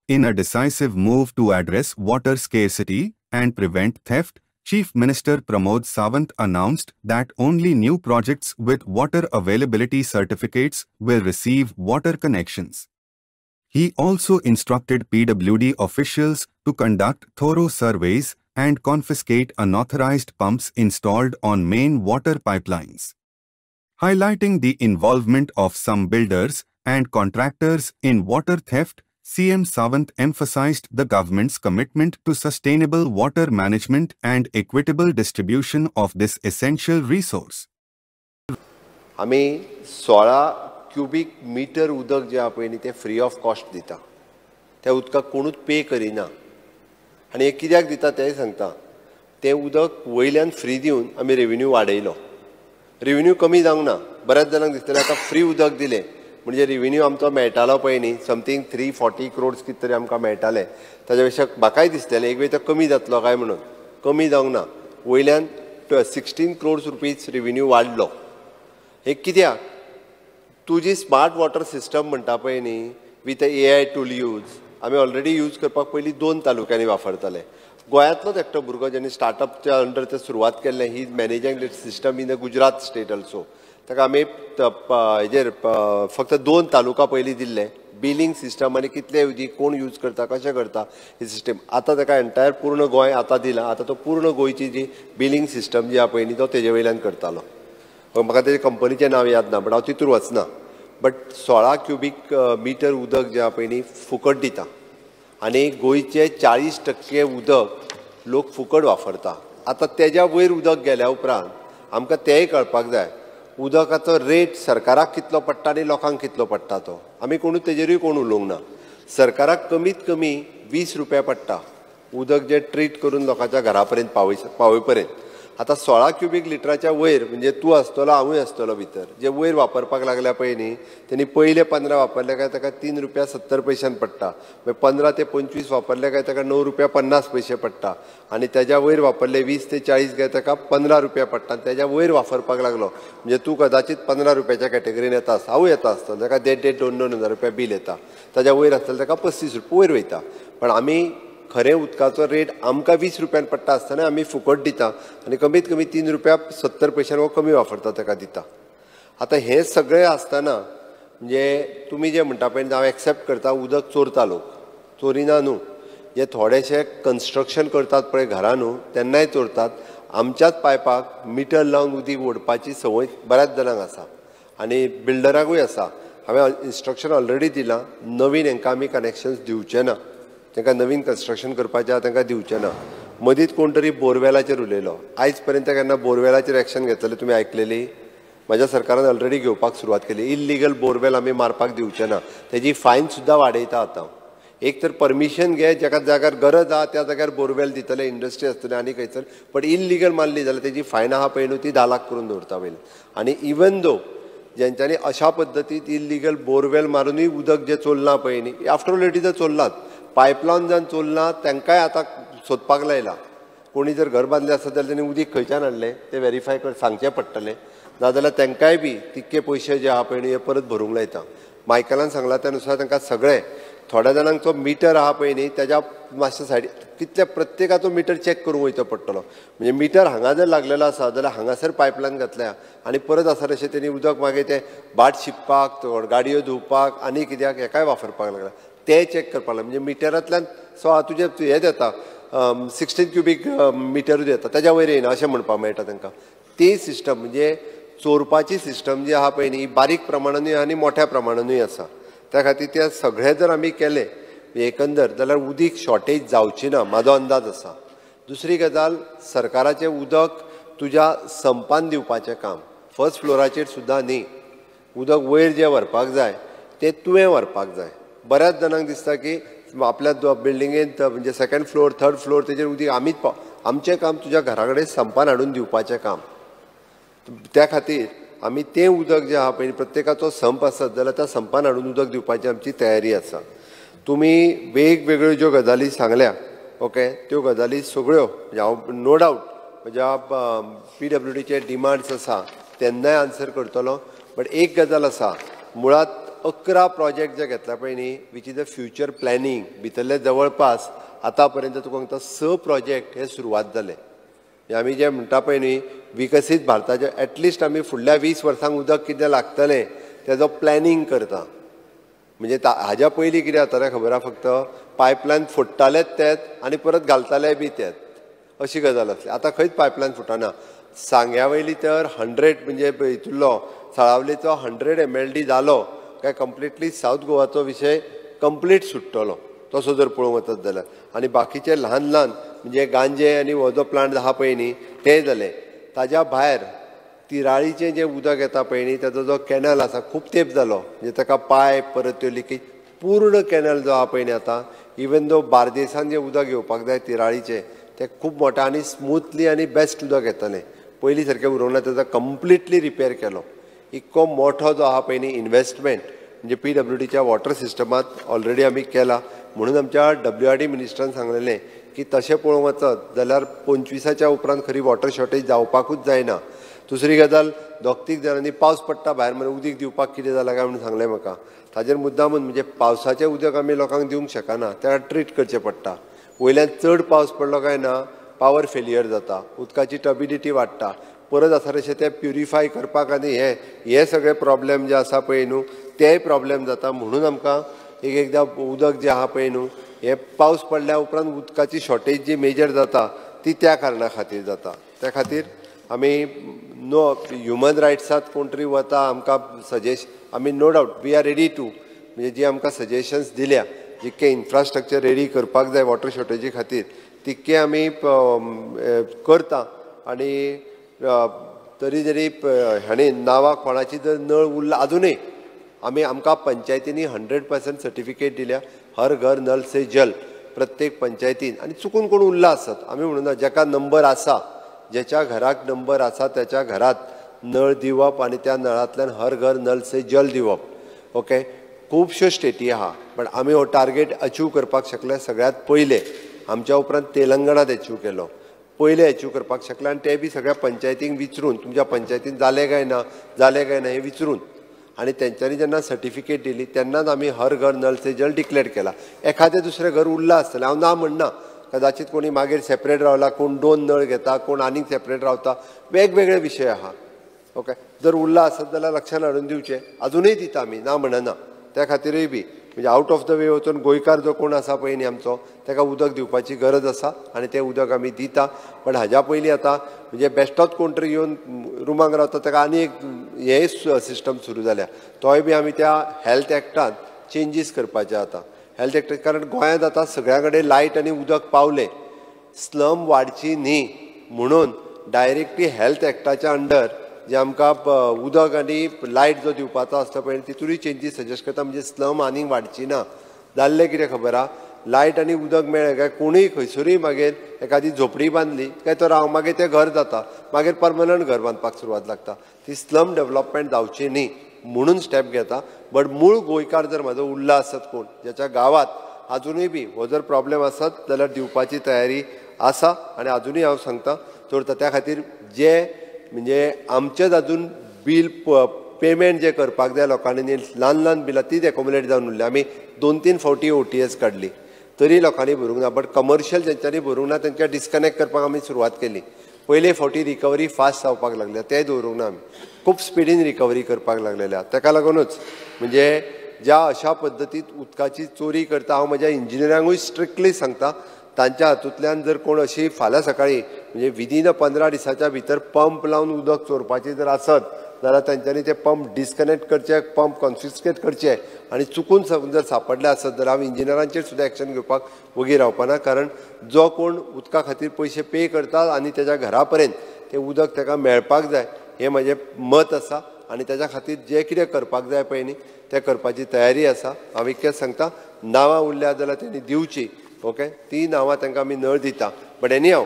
In a decisive move to address water scarcity and prevent theft, Chief Minister Pramod Sawant announced that only new projects with water availability certificates will receive water connections. He also instructed PWD officials to conduct thorough surveys and confiscate unauthorized pumps installed on main water pipelines. Highlighting the involvement of some builders and contractors in water theft, CM Sawant emphasized the government's commitment to sustainable water management and equitable distribution of this essential resource. आमी 16 cubic metre उदक जे आहा ते free of cost दिता. त्या उदकाक कोणूच पे करिना आनी हे कित्याक दिता तेंय सांगता. तें उदक वयल्यान फ्री दिवन आमी रेव्हेन्यू वाडयलो. रेव्हेन्यू कमी जावंक ना. बऱ्याच जाणांक दिसतलें आतां फ्री उदक दिलें म्हणजे रेव्हेन्यू आमचो मेळटालो पळय न्ही, समथींग 340 crores कितें तरी आमकां मेळटालें. ताच्या पेक्षा म्हाकाय दिसतालें एक वेळ तो कमी जातलो काय म्हणून. कमी जावंक ना. वयल्यान 16 crores रुपीज रेव्हेन्यू वाडलो. हे कित्याक? तुजी स्मार्ट वॉटर सिस्टम म्हणटा पळय न्ही, विथ AI टूल यूज, आमी ऑलरेडी यूज करपाक पयलीं 2 तालुक्यांनी वापरताले. गोंयांतलोच एकटो भुरगो जेणे स्टार्टअपच्या अंडर ते सुरवात केल्लें, he is managing this system in the Gujarat state also. ताका आमी हेजेर फक्त 2 तालुका पयलीं दिल्ले. बिलिंग सिस्टम आनी कितले उदी कोण यूज करता, कशें करता ही सिस्टम. आतां ताका एंटायर पूर्ण गोंय आतां दिलां. आतां तो पूर्ण गोंयची जी बिलिंग सिस्टम जी आहा पळय न्ही, तो तेजे वयल्यान करतालो. म्हाका तेजे कंपनीचें नांव याद ना, बट हांव तितूर वचना. बट 16 क्यूबिक मीटर उदक जे आहा पळय न्ही फुकट दिता आनी गोंयचे 40% उदक लोक फुकट वापरता. आतां तेज्या वयर उदक गेल्या उपरांत आमकां तेंय कळपाक जाय उदकाचो रेट सरकाराक कितलो पडटा आनी लोकांक कितलो पडटा तो. आमी कोणूच तेजेरूय कोण उलोवंक ना. सरकाराक कमीत कमी 20 रुपया पडटा उदक जे ट्रीट करून लोकांच्या घरा पर्यंत पावय पर्यंत. आतां 16 क्यूबिक लिटराच्या वयर म्हणजे तूं आसतलो, हांवूय आसतलो भितर, जे वयर वापरपाक लागल्या पळय न्ही, तेणी पयले 15 वापरले काय ताका 3 रुपया 70 पैशान पडटा. मागीर 15 ते 25 वापरले काय ताका 9 रुपया 50 पैसे पडटा. आनी तेज्या वयर वापरले 20 ते 40 काय ताका 15 रुपया पडटा. तेज्या वयर वापरपाक लागलो म्हणजे तूं कदाचित 15 रुपयाच्या कॅटेगरीन येता, हांवूय येता आसतलो, ताका 1.5-2 हजार रुपया बील येता. ताज्या वयर आसतलें ताका 35 रुपया वयर वयता. पण आमी खरें उदकाचो रेट आमकां 20 रुपयान पडटा आसतना आमी फुकट दिता आनी कमीत कमी 3 रुपया 70 पैशान वो कमी वापरता ताका दिता. आतां हें सगळें आसतना म्हणजे तुमी जे म्हणटा पळय हांव एक्सेप्ट करता उदक चोरता लोक, चोरिना न्हू. जे थोडेशे कन्स्ट्रक्शन करतात पळय घरां न्हू, तेन्नाय चोरतात. आमच्याच पायपाक मिटर लावन उदीक ओडपाची संवय बऱ्याच जाणांक आसा आनी बिल्डराकूय आसा. हांवें इन्स्ट्रक्शन ऑलरेडी दिलां, नवीन हांकां आमी कनेक्शन्स दिवचे ना. तांकां नवीन कन्स्ट्रक्शन करपाचें आहा तांकां दिवचें ना. मदींच कोण तरी बोरवेलाचेर उलयलो. आयज पर्यंत केन्ना बोरवेलाचेर एक्शन घेतलेली तुमी आयकलेली? म्हाज्या सरकारान ऑलरेडी घेवपाक सुरवात केली. इल्लिगल बोरवेल आमी मारपाक दिवचे ना. तेजी फायन सुद्दां वाडयता आतां. एक तर परमिशन घे, ज्याका जाग्यार गरज आहा त्या जाग्यार बोरवेल दितले, इंडस्ट्री आसतली आनी खंयसर, बट इल्लिगल मारली जाल्यार तेजी फायन आहा पळय न्हू ती 10 लाख करून दवरता वयली. आनी इवन दो जेंच्यांनी अशा पद्दतीन इल्लिगल बोरवेल मारूनय उदक जे चोरलां पळय न्ही, आफ्टर ऑल इट इज चोरलात. पायपलावन जावन चोरलां तांकांय आतां सोदपाक लायला. कोणी जर घर बांदलें आसत जाल्यार तेणी उदीक खंयच्यान हाडलें तें व्हेरीफाय सांगचें पडटलें. नाजाल्यार तांकांय बी तितके पयशे जे आहा पळय न्ही हे परत भरूंक लायता. मायकलान सांगला त्या नुसार तांकां सगळें थोड्या जाणांचो मिटर आहा पळय न्ही तेज्या मातशे सायडी कितले प्रत्येकाचो मिटर चॅक करूंक वयचो पडटलो. म्हणजे मिटर हांगा जर लागलेलो आसा जाल्यार हांगासर पायपलायन घातल्या आनी परत आसा तशें तेणी उदक मागीर तें बाट शिंपपाक, गाडयो धुवपाक आनी कित्याक हेकाय वापरपाक लागला. ते चॅक करपाक लागला. म्हणजे मिटरांतल्यान तुजें हें येता 16 क्यूबिक मिटरूच येता, तेज्या वयर येना अशें म्हणपाक मेळटा तांकां. ती सिस्टम म्हणजे चोरपाची सिस्टम जी आहा पळय न्ही बारीक प्रमाणानूय आनी मोठ्या प्रमाणानूय आसा. त्या खातीर ते सगळें जर आमी केलें एकंदर जाल्यार उदीक शॉर्टेज जावची ना म्हाजो अंदाज आसा. दुसरी गजाल, सरकाराचें उदक तुज्या संपान दिवपाचें काम फर्स्ट फ्लोराचेर सुद्दां न्ही. उदक वयर जें व्हरपाक जाय तें तुवें व्हरपाक जाय. बऱ्याच जाणांक दिसता की आपल्या बिल्डिंगेंत म्हणजे 2nd फ्लोर 3rd फ्लोर तेजेर उदीक आमीच आमचें काम तुज्या घरा कडेन संपान हाडून दिवपाचें काम. त्या खातीर आमी तें उदक जें आहा पळय प्रत्येकाचो संप आसत जाल्यार त्या संपान हाडून उदक दिवपाची आमची तयारी आसा. तुमी वेगवेगळ्यो ज्यो गजाली सांगल्या ओके, त्यो गजाली सगळ्यो म्हणजे हांव नो डावट म्हज्या PWDचे डिमांड्स आसा तेन्नाय आन्सर करतलो. बट एक गजाल आसा, मुळात 11 प्रोजेक्ट जे घेतला पळय न्ही which is the future planning भितरले जवळपास आतां पर्यंत तुका सांगता 6 प्रोजेक्ट हे सुरवात जाले. आमी जे म्हणटा पळय न्ही विकसीत भारताचे एटलिस्ट आमी फुडल्या 20 वर्सांक उदक कितें लागतलें तेजो प्लॅनिंग करता. म्हणजे हाज्या पयलीं कितें जातालें खबर आहा, फक्त पायपलायन फोडटालेच तेच आनी परत घालताले बी तेच अशी गजाल आसली. आतां खंयच पायपलायन फुटना. सांग्या वयली तर 100 म्हणजे हितुरलो साळावलीचो 100 MLD जालो काय कंप्लिटली सावथ गोवाचो विशय कंप्लीट सुट्टलो तसो जर पळोवंक वचत जाल्यार. आनी बाकीचे ल्हान ल्हान म्हणजे गांजे आनी हो जो प्लांट आहा पळय न्ही ते जाले. ताज्या भायर तिराळीचें जें उदक येता पळय न्ही ताजो जो कॅनल आसा खूब तेंप जालो. म्हणजे ताका पायप परत त्यो लिकेज पूर्ण कॅनल जो आहा पळय न्ही आतां इवन दो बार्देसान जें उदक येवपाक जाय तिराळीचें तें खूब मोठें आनी स्मुथली आनी बेस्ट उदक येतलें. पयलीं सारकें उरोवंक ना. ताजो कंप्लिटली रिपेर केलो. इतको मोठो जो आहा पळय न्ही इन्वेस्टमेंट म्हणजे PWDच्या वॉटर सिस्टमांत ऑलरेडी आमी केला. म्हणून आमच्या WRD मिनिस्टरान सांगलेलें की तशें पळोवंक वचत जाल्यार 25च्या उपरांत खरी वॉटर शॉर्टेज जावपाकूच जायना. दुसरी गजाल 2-3 दिसांनी पावस पडटा भायर म्हण उदीक दिवपाक कितें जालां काय म्हणून सांगलें म्हाका. ताजेर मुद्दामून म्हणजे पावसाचें उदक आमी लोकांक दिवंक शकना त्या ट्रीट करचें पडटा. वयल्यान चड पावस पडलो काय ना पावर फेलियर जाता, उदकाची टर्बिडिटी वाडटा, परत आसा तशें तें प्युरिफाय करपाक आनी हे सगळे प्रॉब्लेम जे आसा पळय न्हू तेय प्रॉब्लेम जाता. म्हणून आमकां एकदां उदक जें आहा पळय न्हू हे पावस पडल्या उपरांत उदकाची शॉर्टेज जी मेजर जाता ती त्या कारणा खातीर जाता. त्या खातीर आमी ह्युमन रायट्सांत कोण तरी वता आमकां आमी no doubt we are ready to म्हणजे जी आमकां सजेशन्स दिल्या जितके इन्फ्रास्ट्रक्चर रेडी करपाक जाय वॉटर शॉर्टेजी खातीर तितके आमी करता. आनी तरी जरी हांणी नांवां कोणाची जर नळ उरला अजुनूय आमकां पंचायतींनी 100% सर्टिफिकेट दिल्या हर घर नल से जल प्रत्येक पंचायतीन. आनी चुकून कोण उरला आसत आमी म्हणून जेका नंबर आसा ज्याच्या घराक नंबर आसा त्याच्या घरात नळ दिवप आनी त्या नळांतल्यान हर घर नल से जल दिवप. ओके, खुबश्यो स्टेटी आहा पण आमी हो टार्गेट अचीव करपाक शकले सगळ्यात पयले. आमच्या उपरांत तेलंगणात अचीव केलो, पयले अचीव करपाक शकले आनी ते बी सगळ्या पंचायतींक विचारून तुमच्या पंचायतीन जालें काय ना हें विचारून आनी तेंच्यांनी जेन्ना सर्टिफिकेट दिली तेन्नाच आमी हर घर नल से जल डिक्लेअर केला. एखादें दुसरें घर उरलां आसतलें हांव ना म्हणना, कदाचित कोणी मागीर सेपरेट रावला, कोण 2 नळ घेता, कोण आनीक सेपरेट रावता, वेगवेगळे विशय आहा. ओके, जर उरला आसत जाल्यार लक्षांत हाडून दिवचें. अजुनूय दिता आमी ना म्हणना. त्या खातीरूय बी म्हणजे आउट ऑफ द वे वचून गोंयकार जो कोण आसा पळय न्ही आमचो ताका उदक दिवपाची गरज आसा आनी तें उदक आमी दिता. पण हाज्या पयलीं आतां म्हणजे बेश्टोच कोण तरी येवन रुमांक रावता ताका आनी एक हेय सिस्टम सुरू जाल्या. तोय बी आमी त्या हेल्थ एक्टांत चेंजीस करपाचे आतां. हेल्थ एक्ट कारण गोंयांत आतां सगळ्या कडेन लायट आनी उदक पावलें. स्लम वाडची न्ही म्हणून डायरेक्टली हेल्थ एक्टाच्या अंडर जे आमकां उदक आनी लायट जो दिवपाचो आसता पळय तितूरूय चेंजीस सजेस्ट करता. म्हणजे स्लम आनी वाडची ना. जाल्लें कितें खबर आहा, लायट आनी उदक मेळ्ळें काय कोणूय खंयसरूय मागीर एखादी झोपडी बांदली काय तर मागीर तें घर जाता, मागीर परमनंट घर बांदपाक सुरवात लागता. ती स्लम डेव्हलपमेंट जावची न्ही म्हणून स्टेप घेता. बट मूळ गोंयकार जर म्हाजो उरला आसत कोण ज्याच्या गांवांत अजुनूय बी हो जर प्रॉब्लेम आसत जाल्यार दिवपाची तयारी आसा आनी अजुनूय हांव सांगता दवरता. त्या खातीर जे म्हणजे आमचेच अजून बील पेमेंट जे करपाक जाय लोकांनी ल्हान ल्हान बिलां तीच एकोमुलेट जावन उरली. आमी 2-3 फावटी OTS काडली तरी लोकांनी भरूंक ना. बट कमर्शियल जेंच्यांनी भरूंक ना तेंच्या डिस्कनेक्ट करपाक आमी सुरवात केली. पयले फावटी रिकवरी फास्ट जावपाक लागल्या तें दवरूंक ना आमी. खूब स्पिडीन रिकवरी करपाक लागलेल्या. ताका लागूनच म्हणजे ज्या अशा पद्दतीत उदकाची चोरी करता हांव म्हज्या इंजिनियरांकूय स्ट्रिक्टली सांगता तांच्या हातूंतल्यान जर कोण अशी फाल्यां सकाळी म्हणजे विदीन 15 दिसाच्या भितर पंप लावन उदक चोरपाची जर आसत जाल्यार तांच्यांनी ते पंप डिस्कनेक्ट करचे, पंप कॉन्फिस्केट करचे आनी चुकून जर सापडले आसत जाल्यार हांव इंजिनियरांचेर सुद्दां एक्शन घेवपाक वगीर रावपाना. कारण जो कोण उदका खातीर पयशे पे करता आनी तेज्या घरा पर्यंत तें उदक ताका मेळपाक जाय हें म्हजें मत आसा. आनी तेज्या खातीर जें कितें करपाक जाय पळय न्ही तें करपाची तयारी आसा. हांव इतकेंच सांगता, नांवां उरल्या जाल्यार तेणी दिवची. ओके, ती नांवां तांकां आमी नळ दिता. बट एनी हांव